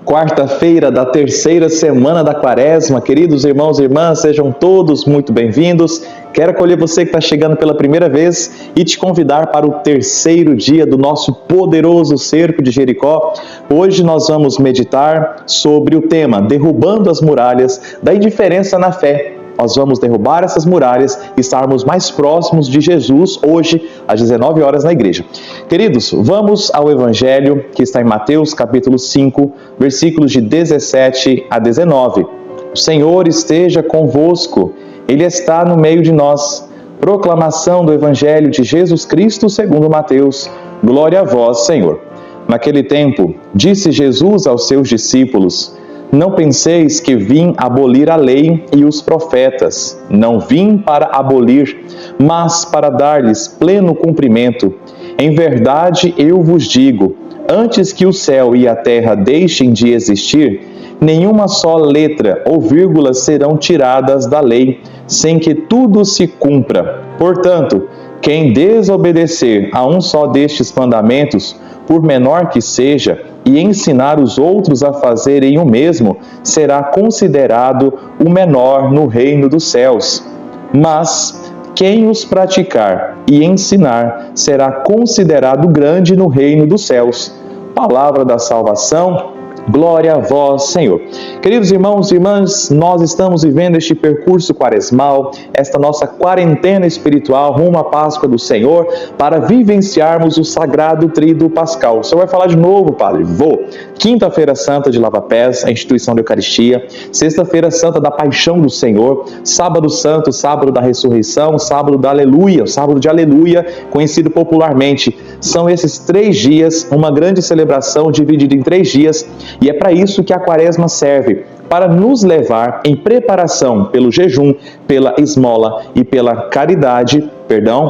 Quarta-feira da terceira semana da Quaresma. Queridos irmãos e irmãs, sejam todos muito bem-vindos. Quero acolher você que está chegando pela primeira vez e te convidar para o terceiro dia do nosso poderoso Cerco de Jericó. Hoje nós vamos meditar sobre o tema Derrubando as Muralhas da Indiferença na Fé. Nós vamos derrubar essas muralhas e estarmos mais próximos de Jesus hoje, às 19 horas na igreja. Queridos, vamos ao Evangelho que está em Mateus, capítulo 5, versículos de 17 a 19. O Senhor esteja convosco, Ele está no meio de nós. Proclamação do Evangelho de Jesus Cristo segundo Mateus. Glória a vós, Senhor. Naquele tempo, disse Jesus aos seus discípulos: Não penseis que vim abolir a lei e os profetas. Não vim para abolir, mas para dar-lhes pleno cumprimento. Em verdade eu vos digo, antes que o céu e a terra deixem de existir, nenhuma só letra ou vírgula serão tiradas da lei, sem que tudo se cumpra. Portanto, quem desobedecer a um só destes mandamentos, por menor que seja, e ensinar os outros a fazerem o mesmo, será considerado o menor no reino dos céus. Mas quem os praticar e ensinar será considerado grande no reino dos céus. Palavra da salvação. Glória a vós, Senhor. Queridos irmãos e irmãs, nós estamos vivendo este percurso quaresmal, esta nossa quarentena espiritual rumo à Páscoa do Senhor, para vivenciarmos o sagrado tríduo pascal. O senhor vai falar de novo, Padre? Vou. Quinta-feira Santa de Lava-Pés, a instituição da Eucaristia. Sexta-feira Santa da Paixão do Senhor. Sábado Santo, sábado da Ressurreição. Sábado da Aleluia, o sábado de Aleluia, conhecido popularmente. São esses 3 dias, uma grande celebração dividida em 3 dias, e é para isso que a Quaresma serve, para nos levar em preparação pelo jejum, pela esmola e pela caridade,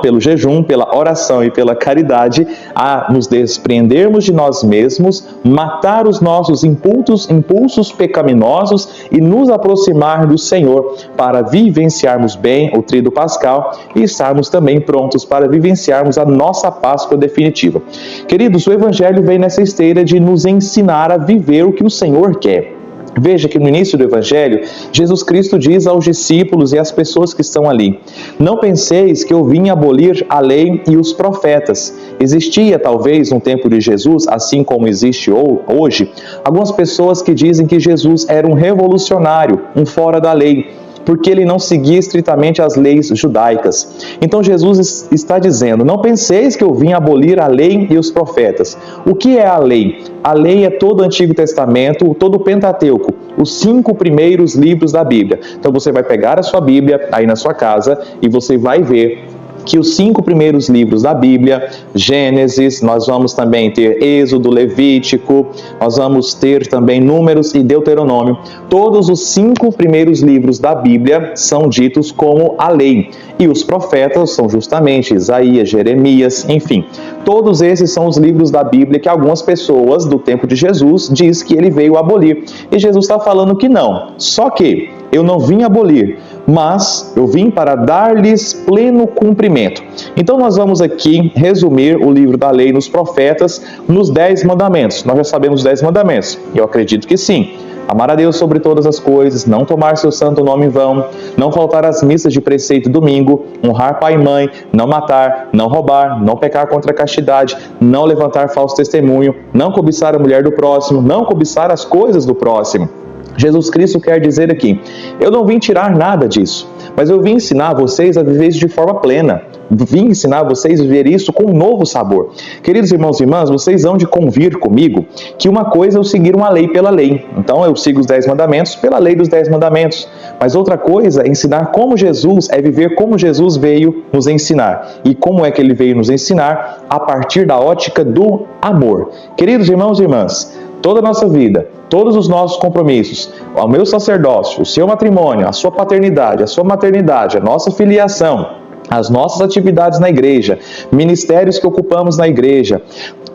pelo jejum, pela oração e pela caridade, a nos despreendermos de nós mesmos, matar os nossos impulsos pecaminosos e nos aproximar do Senhor para vivenciarmos bem o tríduo pascal e estarmos também prontos para vivenciarmos a nossa Páscoa definitiva. Queridos, o Evangelho vem nessa esteira de nos ensinar a viver o que o Senhor quer. Veja que no início do Evangelho, Jesus Cristo diz aos discípulos e às pessoas que estão ali: Não penseis que eu vim abolir a lei e os profetas. Existia talvez no tempo de Jesus, assim como existe hoje, algumas pessoas que dizem que Jesus era um revolucionário, um fora da lei, porque ele não seguia estritamente as leis judaicas. Então Jesus está dizendo: não penseis que eu vim abolir a lei e os profetas. O que é a lei? A lei é todo o Antigo Testamento, todo o Pentateuco, os 5 primeiros livros da Bíblia. Então você vai pegar a sua Bíblia aí na sua casa e você vai ver que os 5 primeiros livros da Bíblia, Gênesis, nós vamos também ter Êxodo, Levítico, nós vamos ter também Números e Deuteronômio. Todos os 5 primeiros livros da Bíblia são ditos como a lei. E os profetas são justamente Isaías, Jeremias, enfim. Todos esses são os livros da Bíblia que algumas pessoas do tempo de Jesus diz que ele veio abolir. E Jesus está falando que não. Só que eu não vim abolir, mas eu vim para dar-lhes pleno cumprimento. Então nós vamos aqui resumir o livro da lei nos profetas nos 10 mandamentos. Nós já sabemos os 10 mandamentos. Eu acredito que sim. Amar a Deus sobre todas as coisas, não tomar seu santo nome em vão, não faltar às missas de preceito domingo, honrar pai e mãe, não matar, não roubar, não pecar contra a castidade, não levantar falso testemunho, não cobiçar a mulher do próximo, não cobiçar as coisas do próximo. Jesus Cristo quer dizer aqui: eu não vim tirar nada disso, mas eu vim ensinar vocês a viver isso de forma plena. Vim ensinar vocês a viver isso com um novo sabor. Queridos irmãos e irmãs, vocês hão de convir comigo que uma coisa é eu seguir uma lei pela lei. Então eu sigo os 10 mandamentos pela lei dos 10 mandamentos. Mas outra coisa é ensinar como Jesus, é viver como Jesus veio nos ensinar. E como é que ele veio nos ensinar? A partir da ótica do amor. Queridos irmãos e irmãs, toda a nossa vida, todos os nossos compromissos, o meu sacerdócio, o seu matrimônio, a sua paternidade, a sua maternidade, a nossa filiação, as nossas atividades na igreja, ministérios que ocupamos na igreja,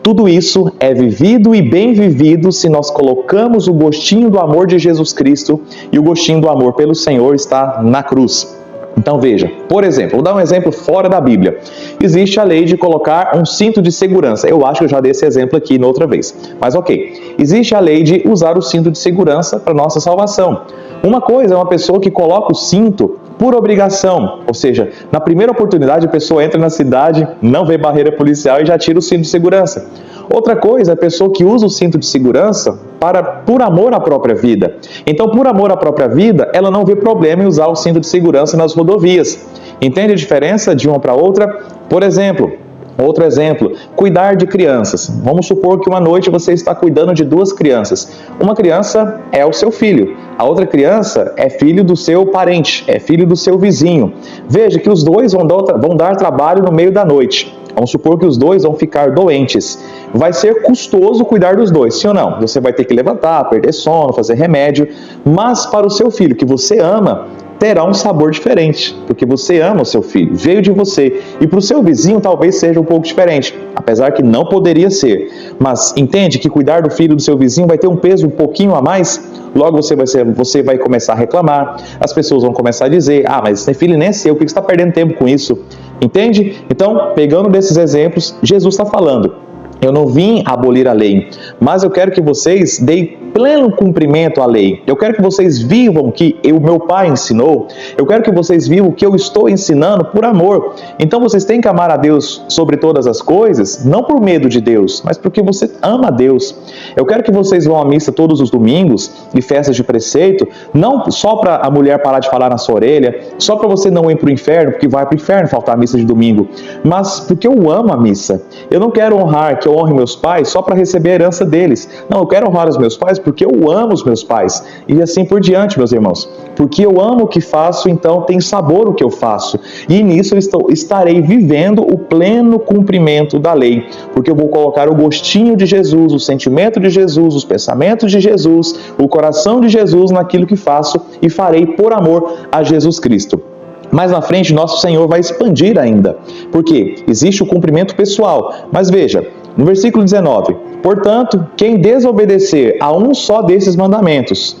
tudo isso é vivido e bem vivido se nós colocamos o gostinho do amor de Jesus Cristo, e o gostinho do amor pelo Senhor está na cruz. Então veja, por exemplo, vou dar um exemplo fora da Bíblia. Existe a lei de colocar um cinto de segurança. Eu acho que eu já dei esse exemplo aqui na outra vez. Mas ok, existe a lei de usar o cinto de segurança para nossa salvação. Uma coisa é uma pessoa que coloca o cinto por obrigação, ou seja, na primeira oportunidade a pessoa entra na cidade, não vê barreira policial e já tira o cinto de segurança. Outra coisa é a pessoa que usa o cinto de segurança por amor à própria vida. Então, por amor à própria vida, ela não vê problema em usar o cinto de segurança nas rodovias. Entende a diferença de uma para outra? Por exemplo, outro exemplo, cuidar de crianças. Vamos supor que uma noite você está cuidando de duas crianças. Uma criança é o seu filho, a outra criança é filho do seu parente, é filho do seu vizinho. Veja que os dois vão dar trabalho no meio da noite. Vamos supor que os dois vão ficar doentes. Vai ser custoso cuidar dos dois, sim ou não? Você vai ter que levantar, perder sono, fazer remédio. Mas para o seu filho, que você ama, terá um sabor diferente, porque você ama o seu filho, veio de você. E para o seu vizinho talvez seja um pouco diferente, apesar que não poderia ser. Mas entende que cuidar do filho do seu vizinho vai ter um peso um pouquinho a mais? Logo você vai começar a reclamar, as pessoas vão começar a dizer, mas esse filho nem é seu, por que você está perdendo tempo com isso? Entende? Então, pegando desses exemplos, Jesus está falando, eu não vim abolir a lei, mas eu quero que vocês deem pleno cumprimento à lei. Eu quero que vocês vivam o que o meu Pai ensinou. Eu quero que vocês vivam o que eu estou ensinando por amor. Então vocês têm que amar a Deus sobre todas as coisas, não por medo de Deus, mas porque você ama a Deus. Eu quero que vocês vão à missa todos os domingos e festas de preceito, não só para a mulher parar de falar na sua orelha, só para você não ir para o inferno, porque vai para o inferno faltar a missa de domingo, mas porque eu amo a missa. Eu não quero que eu honre meus pais só para receber a herança deles. Não, eu quero honrar os meus pais porque eu amo os meus pais. E assim por diante, meus irmãos. Porque eu amo o que faço, então tem sabor o que eu faço. E nisso eu estarei vivendo o pleno cumprimento da lei. Porque eu vou colocar o gostinho de Jesus, o sentimento de Jesus, os pensamentos de Jesus, o coração de Jesus naquilo que faço e farei por amor a Jesus Cristo. Mais na frente, nosso Senhor vai expandir ainda, porque existe o cumprimento pessoal. Mas veja, no versículo 19, portanto, quem desobedecer a um só desses mandamentos,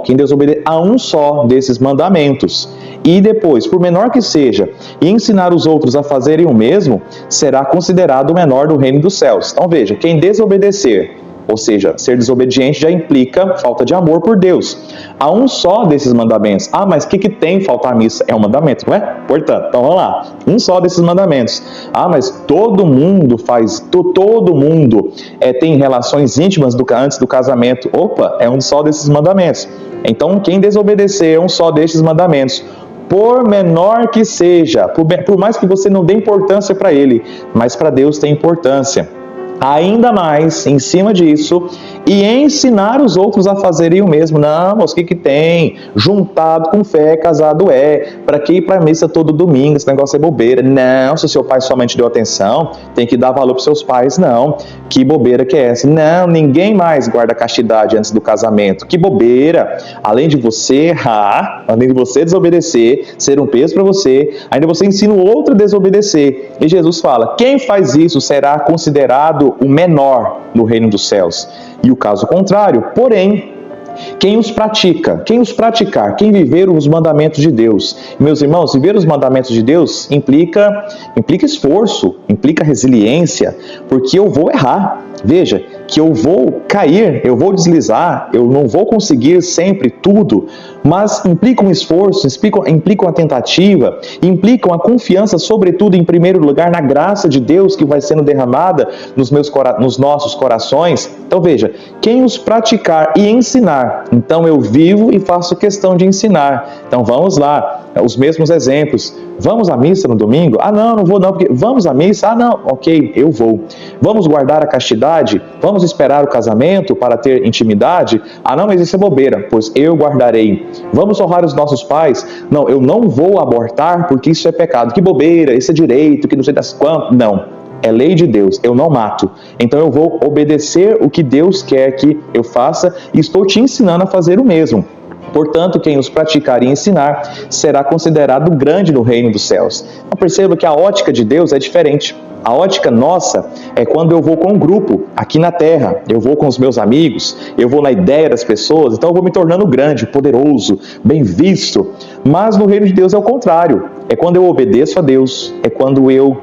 quem desobedecer a um só desses mandamentos, e depois, por menor que seja, e ensinar os outros a fazerem o mesmo, será considerado o menor do reino dos céus. Então veja, quem desobedecer, ou seja, ser desobediente já implica falta de amor por Deus. Há um só desses mandamentos. Mas o que tem faltar a missa? É um mandamento, não é? Portanto, então vamos lá. Um só desses mandamentos. Mas todo mundo tem relações íntimas antes do casamento. É um só desses mandamentos. Então, quem desobedecer um só desses mandamentos, por menor que seja, por mais que você não dê importância para ele, mas para Deus tem importância. Ainda mais, em cima disso, e ensinar os outros a fazerem o mesmo. Não, mas o que tem? Juntado com fé, casado é. Para que ir para a missa todo domingo? Esse negócio é bobeira. Não, se o seu pai somente deu atenção, tem que dar valor para os seus pais. Não, que bobeira que é essa? Não, ninguém mais guarda castidade antes do casamento. Que bobeira! Além de você errar, além de você desobedecer, ser um peso para você, ainda você ensina o outro a desobedecer. E Jesus fala, quem faz isso será considerado o menor no reino dos céus. E o caso contrário, porém, quem os praticar, quem viver os mandamentos de Deus. Meus irmãos, viver os mandamentos de Deus implica esforço, implica resiliência, porque eu vou errar. Veja, que eu vou cair, eu vou deslizar, eu não vou conseguir sempre tudo, mas implica um esforço, implica uma tentativa, implica uma confiança, sobretudo, em primeiro lugar, na graça de Deus que vai sendo derramada nos nossos corações. Então veja, quem os praticar e ensinar, então eu vivo e faço questão de ensinar. Então vamos lá, os mesmos exemplos. Vamos à missa no domingo? Não vou não, porque vamos à missa? Não, ok, eu vou. Vamos guardar a castidade? Vamos esperar o casamento para ter intimidade? Não, mas isso é bobeira, pois eu guardarei. Vamos honrar os nossos pais? Não, eu não vou abortar porque isso é pecado. Que bobeira, isso é direito, que não sei das quantas. Não, é lei de Deus, eu não mato. Então eu vou obedecer o que Deus quer que eu faça e estou te ensinando a fazer o mesmo. Portanto, quem os praticar e ensinar será considerado grande no reino dos céus. Então perceba que a ótica de Deus é diferente. A ótica nossa é quando eu vou com um grupo aqui na terra, eu vou com os meus amigos, eu vou na ideia das pessoas, então eu vou me tornando grande, poderoso, bem visto. Mas no reino de Deus é o contrário. É quando eu obedeço a Deus, é quando eu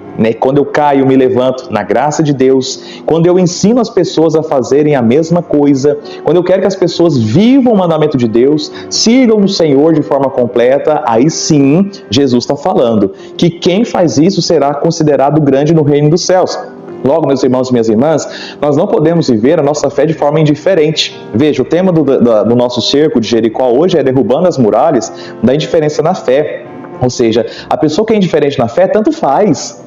caio, me levanto na graça de Deus, quando eu ensino as pessoas a fazerem a mesma coisa, quando eu quero que as pessoas vivam o mandamento de Deus, sigam o Senhor de forma completa, aí sim Jesus está falando que quem faz isso será considerado grande no reino dos céus. Logo, meus irmãos e minhas irmãs, nós não podemos viver a nossa fé de forma indiferente. Veja, o tema do nosso cerco de Jericó hoje é derrubando as muralhas da indiferença na fé. Ou seja, a pessoa que é indiferente na fé, tanto faz.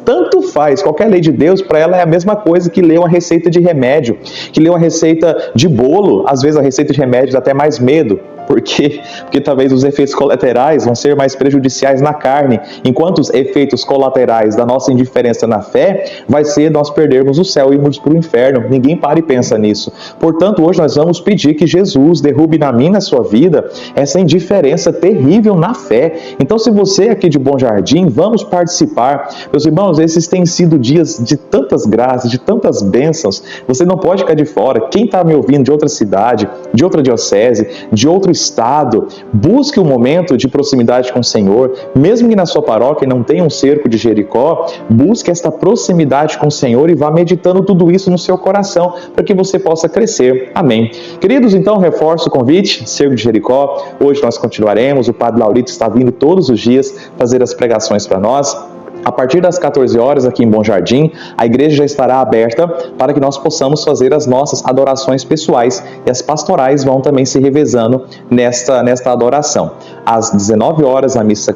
Qualquer lei de Deus, para ela é a mesma coisa que ler uma receita de remédio, que ler uma receita de bolo. Às vezes a receita de remédio dá até mais medo, porque talvez os efeitos colaterais vão ser mais prejudiciais na carne, enquanto os efeitos colaterais da nossa indiferença na fé vai ser nós perdermos o céu e irmos para o inferno. Ninguém para e pensa nisso. Portanto, hoje nós vamos pedir que Jesus derrube na minha, na sua vida, essa indiferença terrível na fé. Então, se você aqui de Bom Jardim, vamos participar. Meus irmãos, esses têm sido dias de tantas graças, de tantas bênçãos. Você não pode ficar de fora. Quem está me ouvindo de outra cidade, de outra diocese, de outro estado, busque um momento de proximidade com o Senhor. Mesmo que na sua paróquia não tenha um cerco de Jericó, busque esta proximidade com o Senhor e vá meditando tudo isso no seu coração, para que você possa crescer. Amém. Queridos, então reforço o convite, cerco de Jericó. Hoje nós continuaremos, o Padre Laurito está vindo todos os dias fazer as pregações para nós. A partir das 14 horas aqui em Bom Jardim, a igreja já estará aberta para que nós possamos fazer as nossas adorações pessoais, e as pastorais vão também se revezando nesta adoração. Às 19 horas a missa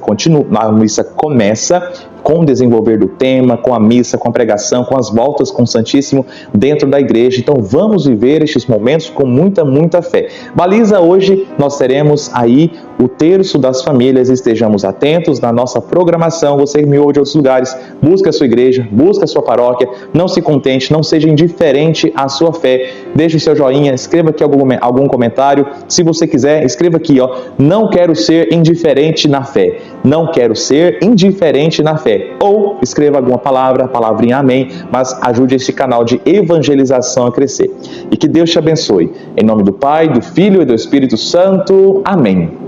começa com o desenvolver do tema, com a missa, com a pregação, com as voltas com o Santíssimo dentro da igreja. Então vamos viver estes momentos com muita fé. Baliza, hoje nós teremos aí o terço das famílias. Estejamos atentos na nossa programação. Você que me ouve de outros lugares, busca a sua igreja, busca a sua paróquia, não se contente, não seja indiferente à sua fé. Deixe o seu joinha, escreva aqui algum comentário. Se você quiser, escreva aqui, não quero ser indiferente na fé. Não quero ser indiferente na fé. Ou escreva alguma palavrinha amém, mas ajude este canal de evangelização a crescer. E que Deus te abençoe. Em nome do Pai, do Filho e do Espírito Santo. Amém.